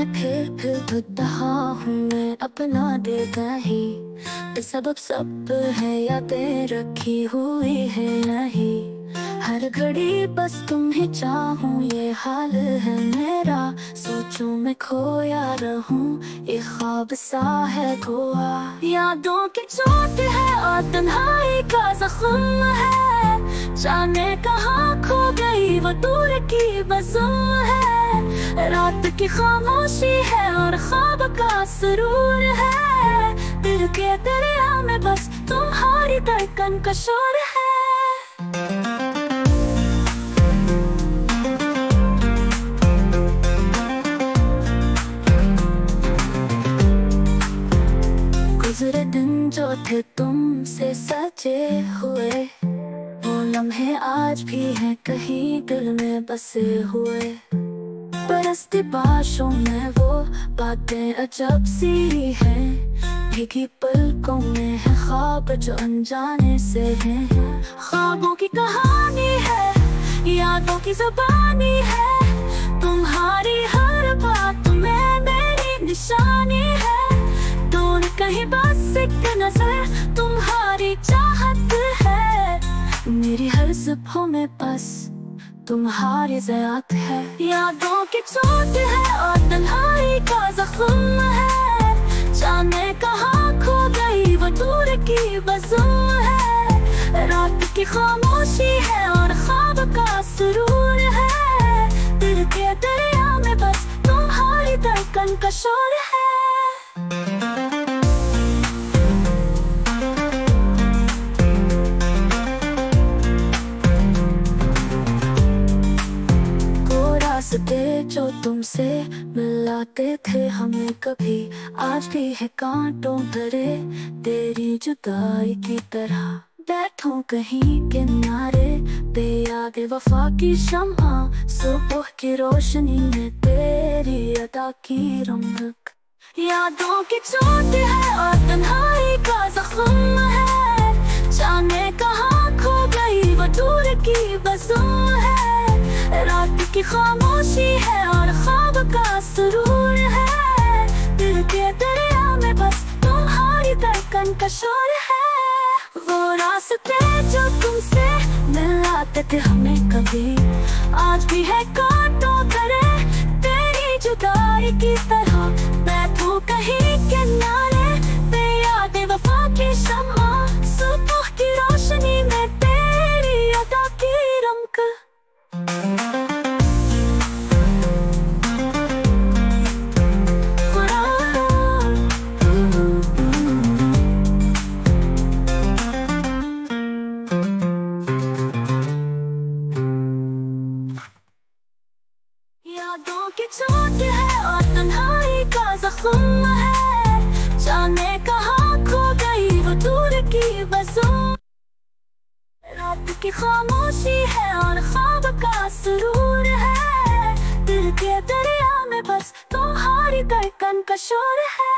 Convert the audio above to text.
मैं फिर धुत रहा हूँ मैं अपना दिल नहीं। सबब सब है यादें रखी हुई है नहीं। हर घड़ी बस तुम ही चाहूँ ये हाल है मेरा। सोचूं मैं खोया रहूं ये ख्वाब सा है खोआ। यादों की चोट है और तन्हाई का जख्म है। जाने कहाँ खो गई वो दूर की बज़ुम है। रात की खामोशी है और ख्वाब का सुरूर है। दिल के दरिया में बस तुम्हारी धड़कन का शोर है। गुज़रे दिन जो थे तुमसे सजे हुए, वो लम्हे आज भी हैं कहीं दिल में बसे हुए। बरसती बारिशों में वो बातें अजब सी हैं। भीगी पलकों में है ख्वाब जो अनजाने से हैं। ख्वाबों की कहानी है, यादों की ज़ुबानी है। तुम्हारी हर बात में मेरी निशानी है। दूर कहीं बस एक नजर तुम्हारी चाहत है। मेरी हर सुबह में बस तुम्हारी ज़यात है। यादों की चोट है और तन्हाई का जख्म है। जाने कहाँ खो गई वो दूर की बज़ुम है। रात की खामोशी है और ख्वाब का सुरूर है। दिल के दरिया में बस तुम्हारी धड़कन का शोर है। रास्ते जो तुमसे मिलाते थे हमें कभी, आज भी है कांटों भरे तेरी जुदाई की तरह। बैठूं कहीं किनारे बेयाद वफा की शम्मा, सुबह की रोशनी में तेरी अदा की रौनक। यादों की चोट है और तन्हाई का जख्म है। जाने कहाँ खो गई वो दूर की बज़ुम है। रात की खामोशी है और ख्वाब का सुरूर है। दिल के दरिया में बस तुम्हारी धड़कन का शोर है। वो रास्ते जो तुमसे मिलाते थे हमें कभी, आज भी है कांटों भरे तेरी जुदाई की तरह। बैठूं कहीं किनारे बेयाद वफा की शम्मा, सुबह की रोशनी में तेरी अदा की रौनक। यादों की चोट है और तन्हाई का जख्म है। जाने कहाँ खो गई वो दूर की बज़ुम। रात की खामोशी है और ख्वाब का सुरूर है। दिल के दरिया में बस तुम्हारी धड़कन का शोर है।